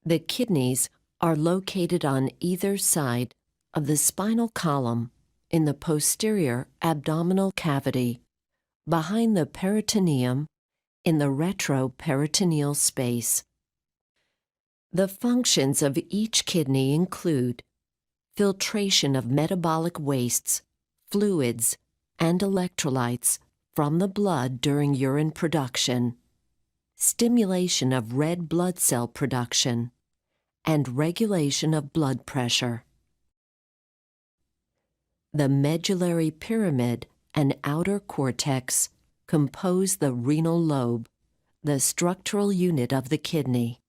The kidneys are located on either side of the spinal column in the posterior abdominal cavity, behind the peritoneum in the retroperitoneal space. The functions of each kidney include filtration of metabolic wastes, fluids, and electrolytes from the blood during urine production, stimulation of red blood cell production, and regulation of blood pressure. The medullary pyramid and outer cortex compose the renal lobe, the structural unit of the kidney.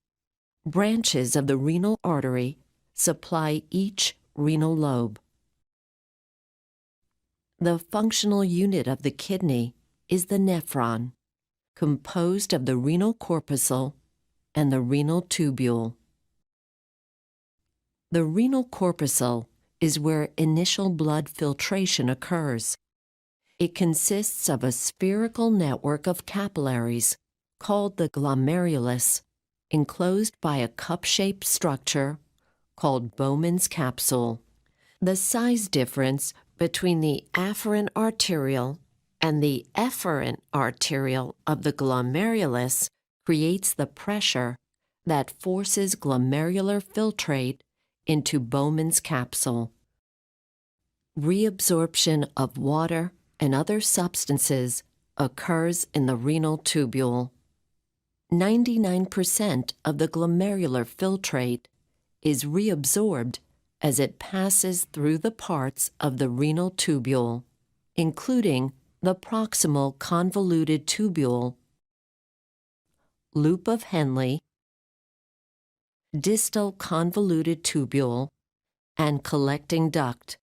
Branches of the renal artery supply each renal lobe. The functional unit of the kidney is the nephron, composed of the renal corpuscle and the renal tubule. The renal corpuscle is where initial blood filtration occurs. It consists of a spherical network of capillaries called the glomerulus, enclosed by a cup-shaped structure called Bowman's capsule. The size difference between the afferent arteriole and the efferent arteriole of the glomerulus creates the pressure that forces glomerular filtrate into Bowman's capsule. Reabsorption of water and other substances occurs in the renal tubule. 99% of the glomerular filtrate is reabsorbed as it passes through the parts of the renal tubule, including the proximal convoluted tubule, loop of Henle, distal convoluted tubule, and collecting duct.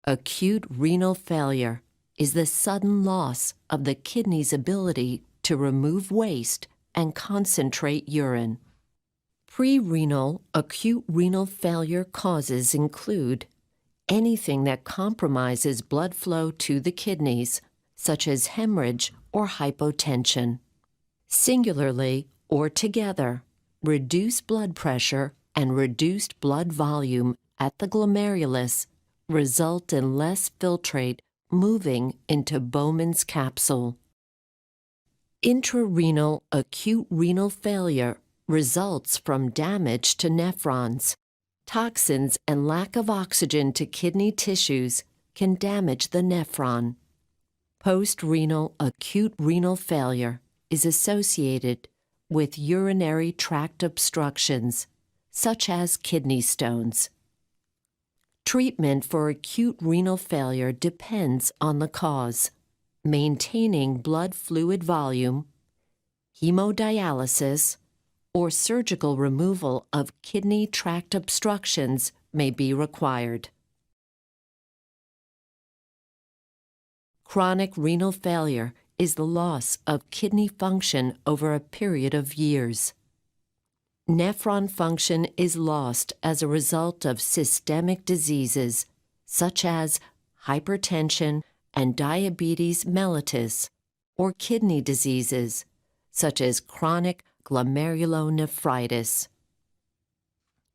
Acute renal failure is the sudden loss of the kidney's ability to remove waste and concentrate urine. Pre-renal acute renal failure causes include anything that compromises blood flow to the kidneys, such as hemorrhage or hypotension. Singularly or together, reduced blood pressure and reduced blood volume at the glomerulus result in less filtrate moving into Bowman's capsule. Intrarenal acute renal failure results from damage to nephrons. Toxins and lack of oxygen to kidney tissues can damage the nephron. Post-renal acute renal failure is associated with urinary tract obstructions, such as kidney stones. Treatment for acute renal failure depends on the cause. Maintaining blood fluid volume, hemodialysis, or surgical removal of kidney tract obstructions may be required. Chronic renal failure is the loss of kidney function over a period of years. Nephron function is lost as a result of systemic diseases such as hypertension and diabetes mellitus, or kidney diseases such as chronic glomerulonephritis.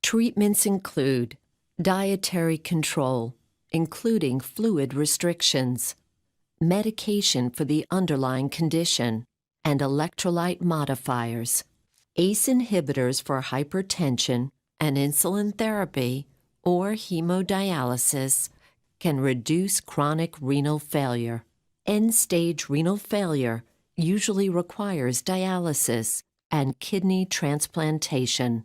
Treatments include dietary control, including fluid restrictions, medication for the underlying condition, and electrolyte modifiers. ACE inhibitors for hypertension and insulin therapy or hemodialysis can reduce chronic renal failure. End-stage renal failure usually requires dialysis and kidney transplantation.